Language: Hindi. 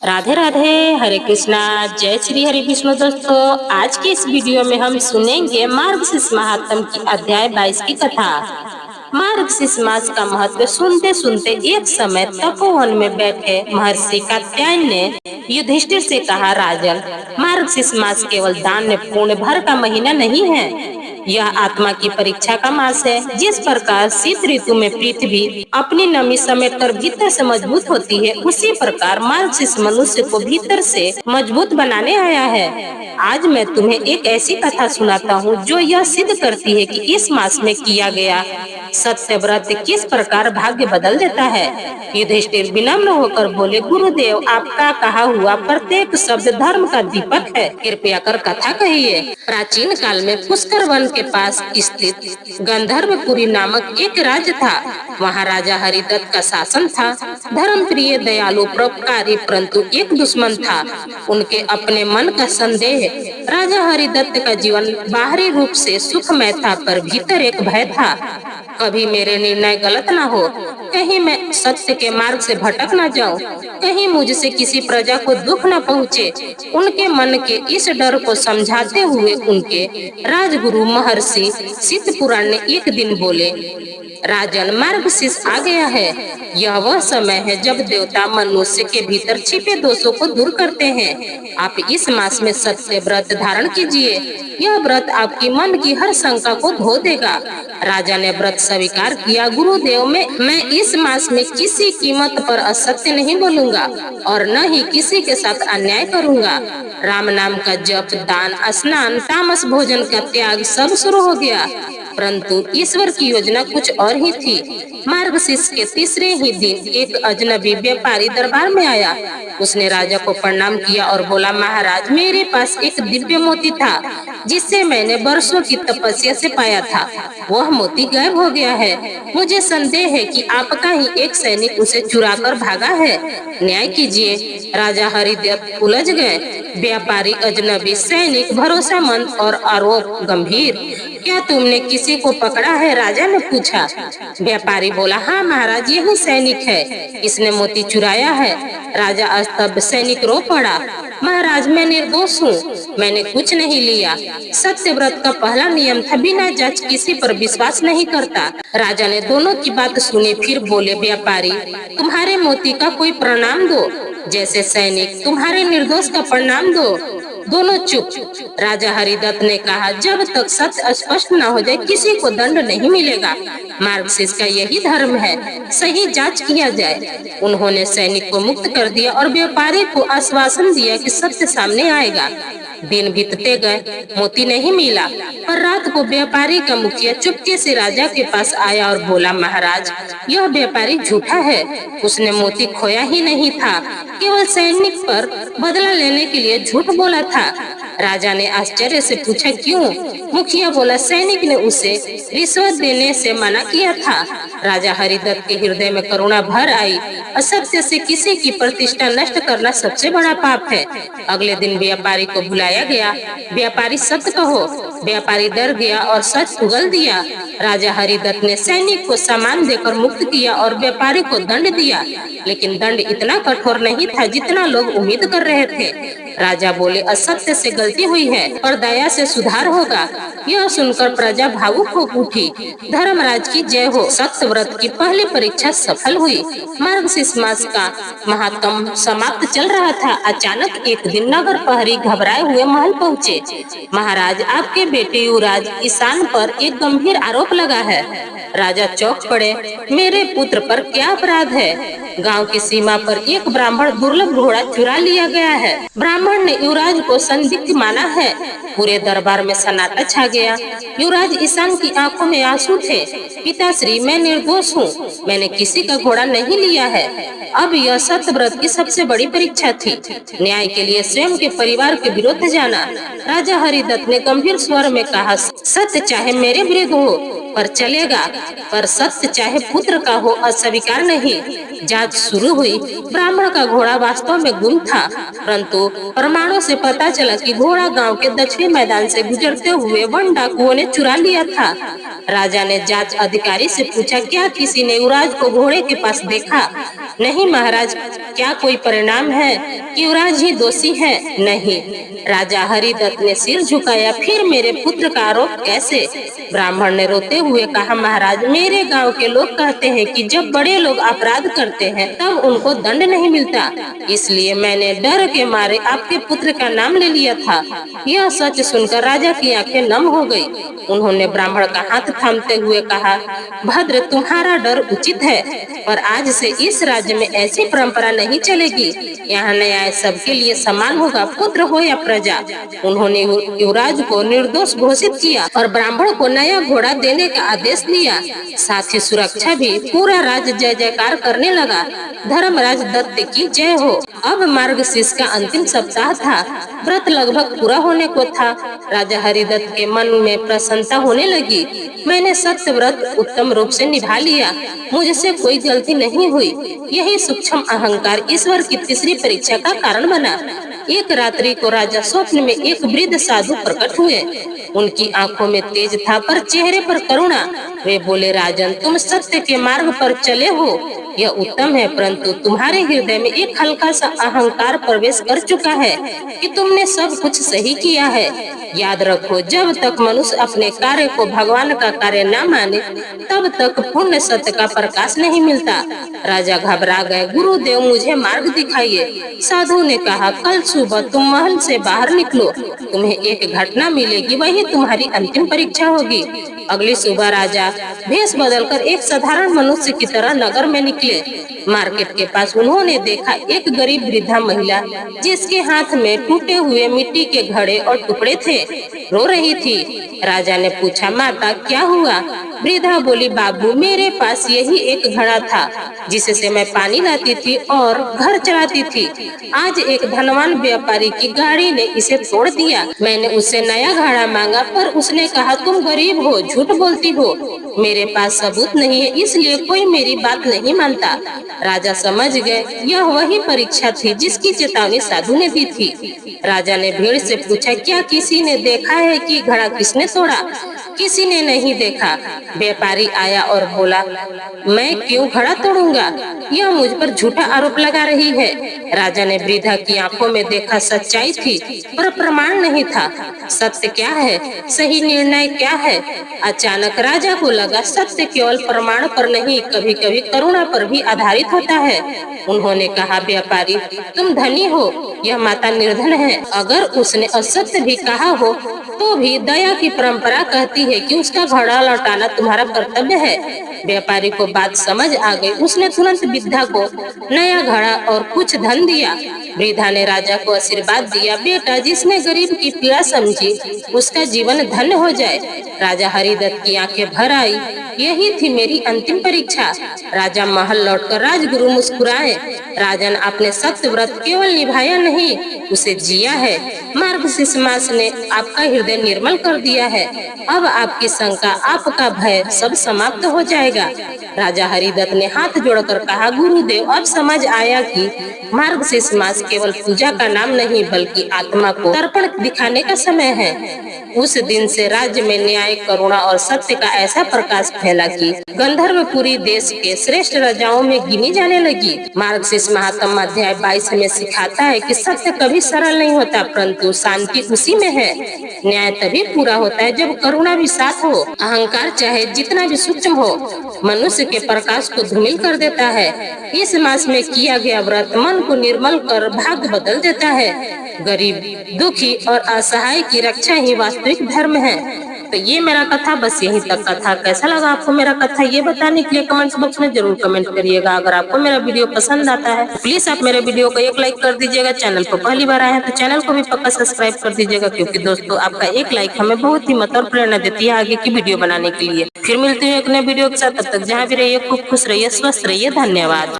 राधे राधे, हरे कृष्णा, जय श्री हरि विष्णु। दोस्तों, आज के इस वीडियो में हम सुनेंगे मार्गशीर्ष महात्म की अध्याय 22 की कथा। मार्गशीर्ष मास का महत्व सुनते सुनते एक समय तपोवन में बैठे महर्षि कात्यायन ने युधिष्ठिर से कहा, राजन, मार्गशीर्ष मास केवल दान पुण्य भर का महीना नहीं है, यह आत्मा की परीक्षा का मास है। जिस प्रकार शीत ऋतु में पृथ्वी अपनी नमी समेट कर भीतर से मजबूत होती है, उसी प्रकार मार्गशीर्ष मनुष्य को भीतर से मजबूत बनाने आया है। आज मैं तुम्हें एक ऐसी कथा सुनाता हूँ जो यह सिद्ध करती है कि इस मास में किया गया सत्य व्रत किस प्रकार भाग्य बदल देता है। युधिष्ठिर विनम्र होकर बोले, गुरुदेव, आपका कहा हुआ प्रत्येक शब्द धर्म का दीपक है, कृपया कर कथा कहिए। प्राचीन काल में पुष्कर वन के पास स्थित गंधर्वपुरी नामक एक राज्य था। वहाँ राजा हरिदत्त का शासन था। धर्म प्रिय, दयालु, परोपकारी, परंतु एक दुश्मन था, उनके अपने मन का संदेह। राजा हरिदत्त का जीवन बाहरी रूप से सुखमय था, पर भीतर एक भय था, कभी मेरे निर्णय गलत ना हो, कहीं मैं सत्य के मार्ग से भटक ना जाऊं, कहीं मुझसे किसी प्रजा को दुख न पहुँचे। उनके मन के इस डर को समझाते हुए उनके राजगुरु महर्षि सिद्धपुराण ने एक दिन बोले, राजन, मार्गशीर्ष आ गया है। यह वह समय है जब देवता मनुष्य के भीतर छिपे दोषों को दूर करते हैं। आप इस मास में सत्य व्रत धारण कीजिए। यह व्रत आपकी मन की हर शंका को धो देगा। राजा ने व्रत स्वीकार किया। गुरुदेव, मैं इस मास में किसी कीमत पर असत्य नहीं बोलूंगा और न ही किसी के साथ अन्याय करूंगा। राम नाम का जप, दान, स्नान, तामस भोजन का त्याग सब शुरू हो गया। परंतु ईश्वर की योजना कुछ और ही थी। मार्गशीर्ष के तीसरे ही दिन एक अजनबी व्यापारी दरबार में आया। उसने राजा को प्रणाम किया और बोला, महाराज, मेरे पास एक दिव्य मोती था जिसे मैंने वर्षों की तपस्या से पाया था। वह मोती गायब हो गया है। मुझे संदेह है कि आपका ही एक सैनिक उसे चुरा कर भागा है। न्याय कीजिए। राजा हरिदत्त उलझ गए। व्यापारी, अजनबी, सैनिक, भरोसेमंद और आरोप गंभीर। क्या तुमने किसी को पकड़ा है? राजा ने पूछा। व्यापारी बोला, हाँ महाराज, यही सैनिक है, इसने मोती चुराया है। राजा स्तब्ध। सैनिक रो पड़ा, महाराज, मैं निर्दोष हूँ, मैंने कुछ नहीं लिया। सत्य व्रत का पहला नियम था, बिना जांच किसी पर विश्वास नहीं करता। राजा ने दोनों की बात सुनी, फिर बोले, व्यापारी, तुम्हारे मोती का कोई प्रणाम दो, जैसे सैनिक तुम्हारे निर्दोष का प्रणाम दो। दोनों चुप। राजा हरिदत्त ने कहा, जब तक सत्य स्पष्ट न हो जाए किसी को दंड नहीं मिलेगा। मार्गशीर्ष का यही धर्म है, सही जांच किया जाए। उन्होंने सैनिक को मुक्त कर दिया और व्यापारी को आश्वासन दिया कि सत्य सामने आएगा। दिन बीतते गए, मोती नहीं मिला, पर रात को व्यापारी का मुखिया चुपके से राजा के पास आया और बोला, महाराज, यह व्यापारी झूठा है, उसने मोती खोया ही नहीं था, केवल सैनिक पर बदला लेने के लिए झूठ बोला था। राजा ने आश्चर्य से पूछा, क्यों? मुखिया बोला, सैनिक ने उसे रिश्वत देने से मना किया था। राजा हरिदत्त के हृदय में करुणा भर आई। असत्य से किसी की प्रतिष्ठा नष्ट करना सबसे बड़ा पाप है। अगले दिन व्यापारी को बुलाया गया। व्यापारी, सत्य कहो। व्यापारी डर गया और सच उगल दिया। राजा हरिदत्त ने सैनिक को सामान देकर मुक्त किया और व्यापारी को दंड दिया, लेकिन दंड इतना कठोर नहीं था जितना लोग उम्मीद कर रहे थे। राजा बोले, असत्य से गलती हुई है और दया से सुधार होगा। यह सुनकर प्रजा भावुक हो उठी। धर्मराज की जय हो। सत्य व्रत की पहली परीक्षा सफल हुई। मार्गशीर्ष मास का महात्म समाप्त चल रहा था। अचानक एक दिन नगर प्रहरी घबराए हुए महल पहुँचे। महाराज, आपके बेटे युवराज ईशान पर एक गंभीर आरोप लगा है। राजा चौंक पड़े। मेरे पुत्र पर क्या अपराध है? गांव की सीमा पर एक ब्राह्मण दुर्लभ घोड़ा चुरा लिया गया है। ब्राह्मण ने युवराज को संदिग्ध माना है। पूरे दरबार में सन्नाटा छा गया। युवराज ईशान की आंखों में आंसू थे। पिताश्री, मैं निर्दोष हूँ, मैंने किसी का घोड़ा नहीं लिया है। अब यह सत्य व्रत की सबसे बड़ी परीक्षा थी। न्याय के लिए स्वयं के परिवार के विरुद्ध जाना। राजा हरिदत्त ने गंभीर स्वर में कहा, सत्य चाहे मेरे विरुद्ध हो पर चलेगा, पर सत्य चाहे पुत्र का हो अस्वीकार नहीं। जांच शुरू हुई। ब्राह्मण का घोड़ा वास्तव में गुम था, परंतु प्रमाणों से पता चला कि घोड़ा गांव के दक्षिणी मैदान से गुजरते हुए वन डाकुओं ने चुरा लिया था। राजा ने जांच अधिकारी से पूछा, क्या किसी ने युवराज को घोड़े के पास देखा? नहीं महाराज। क्या कोई परिणाम है कि युवराज ही दोषी है? नहीं। राजा हरिदत्त ने सिर झुकाया। फिर मेरे पुत्र का आरोप कैसे? ब्राह्मण ने रोते हुए कहा, महाराज, मेरे गांव के लोग कहते हैं कि जब बड़े लोग अपराध करते हैं तब उनको दंड नहीं मिलता, इसलिए मैंने डर के मारे आपके पुत्र का नाम ले लिया था। यह सच सुनकर राजा की आंखें नम हो गई। उन्होंने ब्राह्मण का हाथ थामते हुए कहा, भद्र, तुम्हारा डर उचित है, पर आज से इस राज्य में ऐसी परंपरा नहीं चलेगी। यहाँ न्याय सबके लिए समान होगा, पुत्र हो या प्रजा। उन्होंने युवराज को निर्दोष घोषित किया और ब्राह्मण को नया घोड़ा देने का आदेश दिया। साथ ही सुरक्षा भी। पूरा राज्य जय जयकार करने लगा। धर्मराज दत्त की जय हो। अब मार्गशीर्ष का अंतिम सप्ताह था। व्रत लगभग पूरा होने को था। राजा हरिदत्त के मन में प्रसन्नता होने लगी। मैंने सत्य व्रत उत्तम रूप से निभा लिया, मुझसे कोई गलती नहीं हुई। यही सूक्ष्म अहंकार ईश्वर की तीसरी परीक्षा का कारण बना। एक रात्रि को राजा स्वप्न में एक वृद्ध साधु प्रकट हुए। उनकी आंखों में तेज था पर चेहरे पर करुणा। वे बोले, राजन, तुम सत्य के मार्ग पर चले हो, यह उत्तम है, परंतु तुम्हारे हृदय में एक हल्का सा अहंकार प्रवेश कर चुका है कि तुमने सब कुछ सही किया है। याद रखो, जब तक मनुष्य अपने कार्य को भगवान का कार्य न माने तब तक पूर्ण सत्य का प्रकाश नहीं मिलता। राजा घबरा गए। गुरुदेव, मुझे मार्ग दिखाइए। साधु ने कहा, कल सुबह तुम महल से बाहर निकलो, तुम्हें एक घटना मिलेगी, वही तुम्हारी अंतिम परीक्षा होगी। अगली सुबह राजा भेष बदलकर एक साधारण मनुष्य की तरह नगर में निकले। मार्केट के पास उन्होंने देखा एक गरीब वृद्धा महिला, जिसके हाथ में टूटे हुए मिट्टी के घड़े और टुकड़े थे, रो रही थी। राजा ने पूछा, माता, क्या हुआ? वृद्धा बोली, बाबू, मेरे पास यही एक घड़ा था जिससे मैं पानी लाती थी और घर चलाती थी। आज एक धनवान व्यापारी की गाड़ी ने इसे तोड़ दिया। मैंने उससे नया घड़ा मांगा पर उसने कहा, तुम गरीब हो, झूठ बोलती हो। मेरे पास सबूत नहीं है, इसलिए कोई मेरी बात नहीं मानता। राजा समझ गए यह वही परीक्षा थी जिसकी चेतावनी साधु ने दी थी। राजा ने भीड़ से पूछा, क्या किसी ने देखा है कि घड़ा किसने तोड़ा? किसी ने नहीं देखा। व्यापारी आया और बोला, मैं क्यों घड़ा तोड़ूंगा? यह मुझ पर झूठा आरोप लगा रही है। राजा ने वृद्धा की आंखों में देखा, सच्चाई थी पर प्रमाण नहीं था। सत्य क्या है? सही निर्णय क्या है? अचानक राजा को लगा, सत्य केवल प्रमाण पर नहीं, कभी कभी करुणा पर भी आधारित होता है। उन्होंने कहा, व्यापारी, तुम धनी हो, यह माता निर्धन है। अगर उसने असत्य भी कहा हो तो भी दया की परंपरा कहती है कि उसका घड़ा लौटाना तुम्हारा कर्तव्य है। व्यापारी को बात समझ आ गई। उसने तुरंत वृद्धा को नया घड़ा और कुछ धन दिया। वृद्धा ने राजा को आशीर्वाद दिया, बेटा, जिसने गरीब की पीड़ा समझी उसका जीवन धन्य हो जाए। राजा हरिदत्त की आंखें भर आई। यही थी मेरी अंतिम परीक्षा। राजा महल लौटकर राजगुरु मुस्कुराए। राजन, आपने सत्य व्रत केवल निभाया नहीं, उसे जिया है। मार्गशीर्ष मास ने आपका हृदय निर्मल कर दिया है। अब आपकी शंका, आपका भय सब समाप्त हो जाएगा। राजा हरिदत्त ने हाथ जोड़कर कहा, गुरुदेव, अब समझ आया कि मार्गशीर्ष मास केवल पूजा का नाम नहीं बल्कि आत्मा को तर्पण दिखाने का समय है। उस दिन से राज्य में न्याय, करुणा और सत्य का ऐसा प्रकाश फैला कि गंधर्वपुरी देश के श्रेष्ठ राजाओं में गिनी जाने लगी। मार्गशीर्ष महात्म अध्याय 22 में सिखाता है कि सत्य कभी सरल नहीं होता, परंतु शांति उसी में है। न्याय तभी पूरा होता है जब करुणा भी साथ हो। अहंकार चाहे जितना भी सूक्ष्म हो, मनुष्य के प्रकाश को धूमिल कर देता है। इस मास में किया गया व्रत मन को निर्मल कर भाग्य बदल देता है। गरीब, दुखी और असहाय की रक्षा ही वास्तविक धर्म है। तो ये मेरा कथा, बस यहीं तक का था। कैसा लगा आपको मेरा कथा, ये बताने के लिए कमेंट्स बॉक्स में जरूर कमेंट करिएगा। अगर आपको मेरा वीडियो पसंद आता है तो प्लीज आप मेरे वीडियो को एक लाइक कर दीजिएगा। चैनल पर पहली बार आए हैं तो चैनल को भी पक्का सब्सक्राइब कर दीजिएगा, क्योंकि दोस्तों आपका एक लाइक हमें बहुत हिम्मत और प्रेरणा देती है आगे की वीडियो बनाने के लिए। फिर मिलते हैं एक नए वीडियो के साथ। तब तक जहाँ भी रहिए खूब खुश रहिए, स्वस्थ रहिए। धन्यवाद।